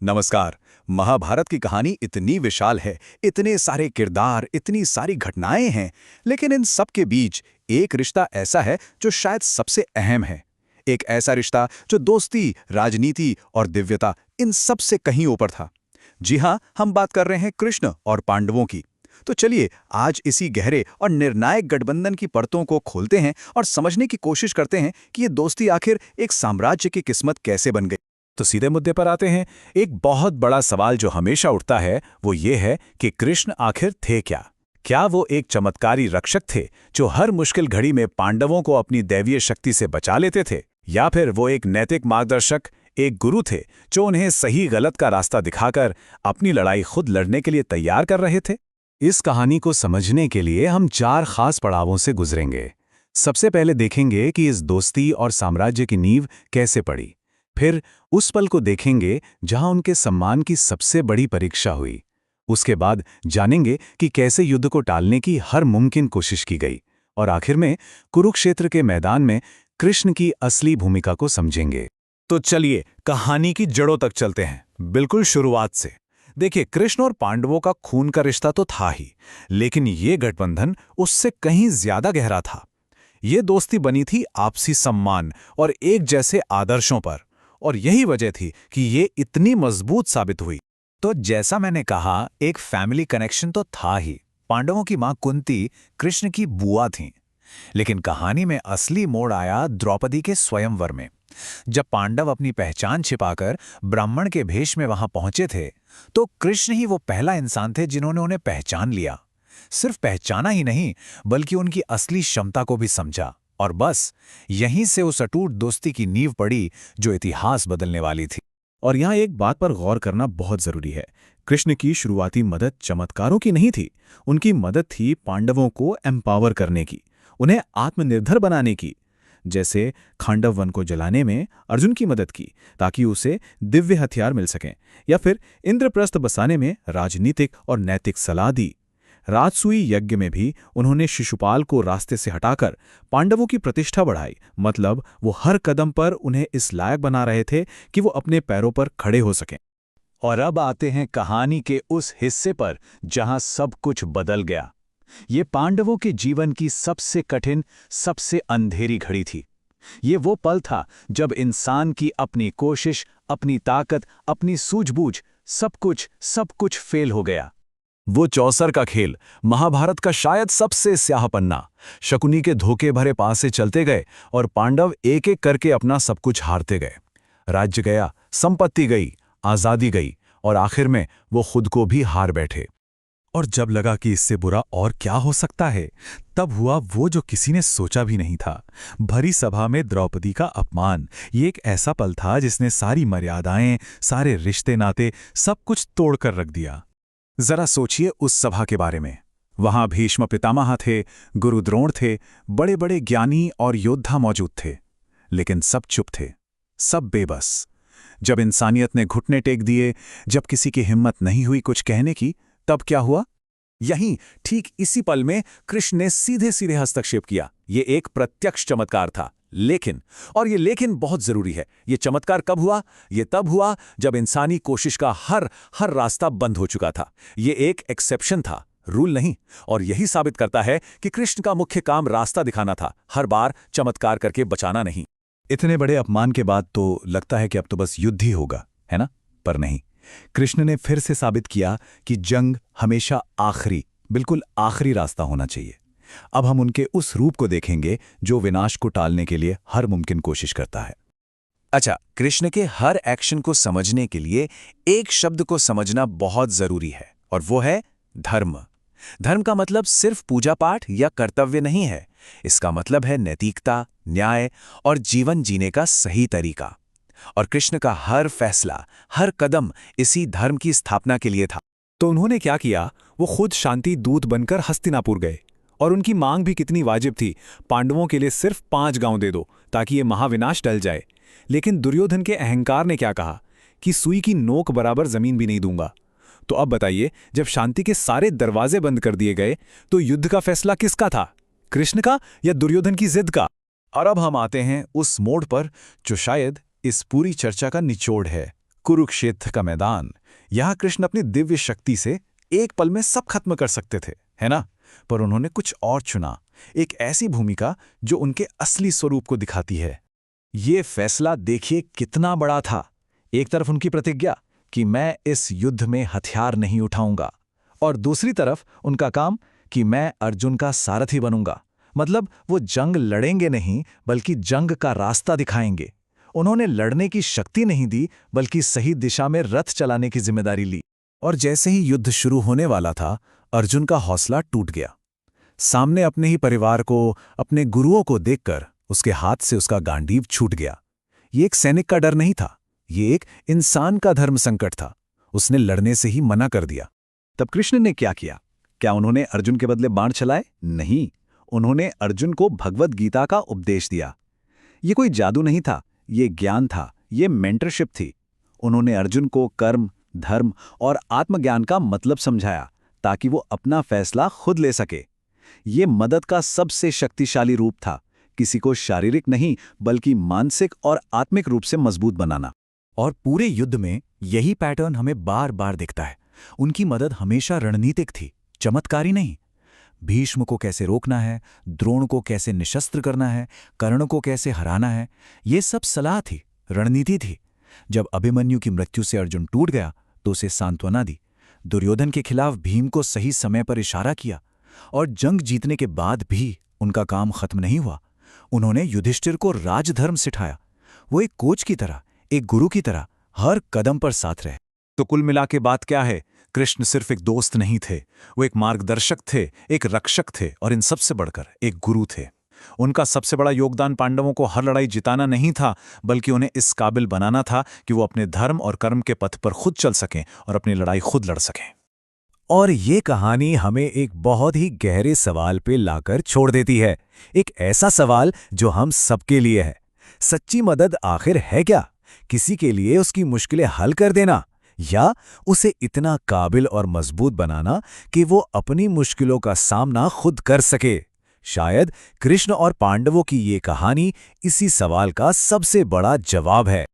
नमस्कार। महाभारत की कहानी इतनी विशाल है, इतने सारे किरदार, इतनी सारी घटनाएं हैं, लेकिन इन सब के बीच एक रिश्ता ऐसा है जो शायद सबसे अहम है। एक ऐसा रिश्ता जो दोस्ती, राजनीति और दिव्यता इन सब से कहीं ऊपर था। जी हाँ, हम बात कर रहे हैं कृष्ण और पांडवों की। तो चलिए आज इसी गहरे और निर्णायक गठबंधन की परतों को खोलते हैं और समझने की कोशिश करते हैं कि ये दोस्ती आखिर एक साम्राज्य की किस्मत कैसे बन गई। तो सीधे मुद्दे पर आते हैं। एक बहुत बड़ा सवाल जो हमेशा उठता है वो ये है कि कृष्ण आखिर थे क्या? क्या वो एक चमत्कारी रक्षक थे जो हर मुश्किल घड़ी में पांडवों को अपनी दैवीय शक्ति से बचा लेते थे, या फिर वो एक नैतिक मार्गदर्शक, एक गुरु थे जो उन्हें सही गलत का रास्ता दिखाकर अपनी लड़ाई खुद लड़ने के लिए तैयार कर रहे थे? इस कहानी को समझने के लिए हम 4 खास पड़ावों से गुजरेंगे। सबसे पहले देखेंगे कि इस दोस्ती और साम्राज्य की नींव कैसे पड़ी। फिर उस पल को देखेंगे जहां उनके सम्मान की सबसे बड़ी परीक्षा हुई। उसके बाद जानेंगे कि कैसे युद्ध को टालने की हर मुमकिन कोशिश की गई। और आखिर में कुरुक्षेत्र के मैदान में कृष्ण की असली भूमिका को समझेंगे। तो चलिए कहानी की जड़ों तक चलते हैं, बिल्कुल शुरुआत से। देखिए, कृष्ण और पांडवों का खून का रिश्ता तो था ही, लेकिन ये गठबंधन उससे कहीं ज्यादा गहरा था। ये दोस्ती बनी थी आपसी सम्मान और एक जैसे आदर्शों पर, और यही वजह थी कि ये इतनी मजबूत साबित हुई। तो जैसा मैंने कहा, एक फैमिली कनेक्शन तो था ही। पांडवों की मां कुंती कृष्ण की बुआ थीं। लेकिन कहानी में असली मोड़ आया द्रौपदी के स्वयंवर में। जब पांडव अपनी पहचान छिपाकर ब्राह्मण के भेष में वहां पहुंचे थे, तो कृष्ण ही वो पहला इंसान थे जिन्होंने उन्हें पहचान लिया। सिर्फ पहचाना ही नहीं, बल्कि उनकी असली क्षमता को भी समझा। और बस यहीं से उस अटूट दोस्ती की नींव पड़ी जो इतिहास बदलने वाली थी। और यहाँ एक बात पर गौर करना बहुत जरूरी है। कृष्ण की शुरुआती मदद चमत्कारों की नहीं थी। उनकी मदद थी पांडवों को एम्पावर करने की, उन्हें आत्मनिर्भर बनाने की। जैसे खांडव वन को जलाने में अर्जुन की मदद की ताकि उसे दिव्य हथियार मिल सकें, या फिर इंद्रप्रस्थ बसाने में राजनीतिक और नैतिक सलाह दी। राजसूई यज्ञ में भी उन्होंने शिशुपाल को रास्ते से हटाकर पांडवों की प्रतिष्ठा बढ़ाई। मतलब वो हर कदम पर उन्हें इस लायक बना रहे थे कि वो अपने पैरों पर खड़े हो सकें। और अब आते हैं कहानी के उस हिस्से पर जहां सब कुछ बदल गया। ये पांडवों के जीवन की सबसे कठिन, सबसे अंधेरी घड़ी थी। ये वो पल था जब इंसान की अपनी कोशिश, अपनी ताकत, अपनी सूझबूझ, सब कुछ फेल हो गया। वो चौसर का खेल, महाभारत का शायद सबसे स्याह पन्ना। शकुनी के धोखे भरे पास से चलते गए और पांडव एक एक करके अपना सब कुछ हारते गए। राज्य गया, संपत्ति गई, आजादी गई, और आखिर में वो खुद को भी हार बैठे। और जब लगा कि इससे बुरा और क्या हो सकता है, तब हुआ वो जो किसी ने सोचा भी नहीं था। भरी सभा में द्रौपदी का अपमान। ये एक ऐसा पल था जिसने सारी मर्यादाएं, सारे रिश्ते नाते, सब कुछ तोड़कर रख दिया। जरा सोचिए उस सभा के बारे में। वहां भीष्म पितामह थे, गुरु द्रोण थे, बड़े बड़े ज्ञानी और योद्धा मौजूद थे। लेकिन सब चुप थे, सब बेबस। जब इंसानियत ने घुटने टेक दिए, जब किसी की हिम्मत नहीं हुई कुछ कहने की, तब क्या हुआ? यहीं ठीक इसी पल में कृष्ण ने सीधे सीधे हस्तक्षेप किया। ये एक प्रत्यक्ष चमत्कार था। लेकिन, और ये लेकिन बहुत जरूरी है, ये चमत्कार कब हुआ? ये तब हुआ जब इंसानी कोशिश का हर रास्ता बंद हो चुका था। ये एक एक्सेप्शन था, रूल नहीं। और यही साबित करता है कि कृष्ण का मुख्य काम रास्ता दिखाना था, हर बार चमत्कार करके बचाना नहीं। इतने बड़े अपमान के बाद तो लगता है कि अब तो बस युद्ध ही होगा, है ना? पर नहीं। कृष्ण ने फिर से साबित किया कि जंग हमेशा आखिरी, बिल्कुल आखिरी रास्ता होना चाहिए। अब हम उनके उस रूप को देखेंगे जो विनाश को टालने के लिए हर मुमकिन कोशिश करता है। अच्छा, कृष्ण के हर एक्शन को समझने के लिए एक शब्द को समझना बहुत जरूरी है, और वो है धर्म। धर्म का मतलब सिर्फ पूजा पाठ या कर्तव्य नहीं है। इसका मतलब है नैतिकता, न्याय और जीवन जीने का सही तरीका। और कृष्ण का हर फैसला, हर कदम इसी धर्म की स्थापना के लिए था। तो उन्होंने क्या किया? वो खुद शांति दूत बनकर हस्तिनापुर गए। और उनकी मांग भी कितनी वाजिब थी। पांडवों के लिए सिर्फ 5 गांव दे दो ताकि ये महाविनाश टल जाए। लेकिन दुर्योधन के अहंकार ने क्या कहा कि सुई की नोक बराबर जमीन भी नहीं दूंगा। तो अब बताइए, जब शांति के सारे दरवाजे बंद कर दिए गए, तो युद्ध का फैसला किसका था? कृष्ण का या दुर्योधन की जिद का? और अब हम आते हैं उस मोड़ पर जो शायद इस पूरी चर्चा का निचोड़ है, कुरुक्षेत्र का मैदान, यहाँ कृष्ण अपनी दिव्य शक्ति से एक पल में सब खत्म कर सकते थे, है ना? पर उन्होंने कुछ और चुना, एक ऐसी भूमिका जो उनके असली स्वरूप को दिखाती है। ये फैसला देखिए कितना बड़ा था। एक तरफ उनकी प्रतिज्ञा कि मैं इस युद्ध में हथियार नहीं उठाऊंगा, और दूसरी तरफ उनका काम कि मैं अर्जुन का सारथी बनूंगा। मतलब वो जंग लड़ेंगे नहीं, बल्कि जंग का रास्ता दिखाएंगे। उन्होंने लड़ने की शक्ति नहीं दी, बल्कि सही दिशा में रथ चलाने की जिम्मेदारी ली। और जैसे ही युद्ध शुरू होने वाला था, अर्जुन का हौसला टूट गया। सामने अपने ही परिवार को, अपने गुरुओं को देखकर उसके हाथ से उसका गांडीव छूट गया। ये एक सैनिक का डर नहीं था, ये एक इंसान का धर्म संकट था। उसने लड़ने से ही मना कर दिया। तब कृष्ण ने क्या किया? क्या उन्होंने अर्जुन के बदले बाण चलाए? नहीं, उन्होंने अर्जुन को भगवद गीता का उपदेश दिया। ये कोई जादू नहीं था, ये ज्ञान था, ये मेंटरशिप थी। उन्होंने अर्जुन को कर्म, धर्म और आत्मज्ञान का मतलब समझाया, ताकि वो अपना फैसला खुद ले सके। ये मदद का सबसे शक्तिशाली रूप था, किसी को शारीरिक नहीं बल्कि मानसिक और आत्मिक रूप से मजबूत बनाना। और पूरे युद्ध में यही पैटर्न हमें बार बार दिखता है। उनकी मदद हमेशा रणनीतिक थी, चमत्कारी नहीं। भीष्म को कैसे रोकना है, द्रोण को कैसे निशस्त्र करना है, कर्ण को कैसे हराना है, ये सब सलाह थी, रणनीति थी। जब अभिमन्यु की मृत्यु से अर्जुन टूट गया तो उसे सांत्वना दी। दुर्योधन के खिलाफ भीम को सही समय पर इशारा किया। और जंग जीतने के बाद भी उनका काम खत्म नहीं हुआ। उन्होंने युधिष्ठिर को राजधर्म सिखाया। वो एक कोच की तरह, एक गुरु की तरह हर कदम पर साथ रहे। तो कुल मिला के बात क्या है? कृष्ण सिर्फ एक दोस्त नहीं थे, वो एक मार्गदर्शक थे, एक रक्षक थे, और इन सबसे बढ़कर एक गुरु थे। उनका सबसे बड़ा योगदान पांडवों को हर लड़ाई जिताना नहीं था, बल्कि उन्हें इस काबिल बनाना था कि वो अपने धर्म और कर्म के पथ पर खुद चल सकें और अपनी लड़ाई खुद लड़ सकें। और ये कहानी हमें एक बहुत ही गहरे सवाल पे लाकर छोड़ देती है। एक ऐसा सवाल जो हम सबके लिए है। सच्ची मदद आखिर है क्या? किसी के लिए उसकी मुश्किलें हल कर देना, या उसे इतना काबिल और मजबूत बनाना कि वो अपनी मुश्किलों का सामना खुद कर सके? शायद कृष्ण और पांडवों की ये कहानी इसी सवाल का सबसे बड़ा जवाब है।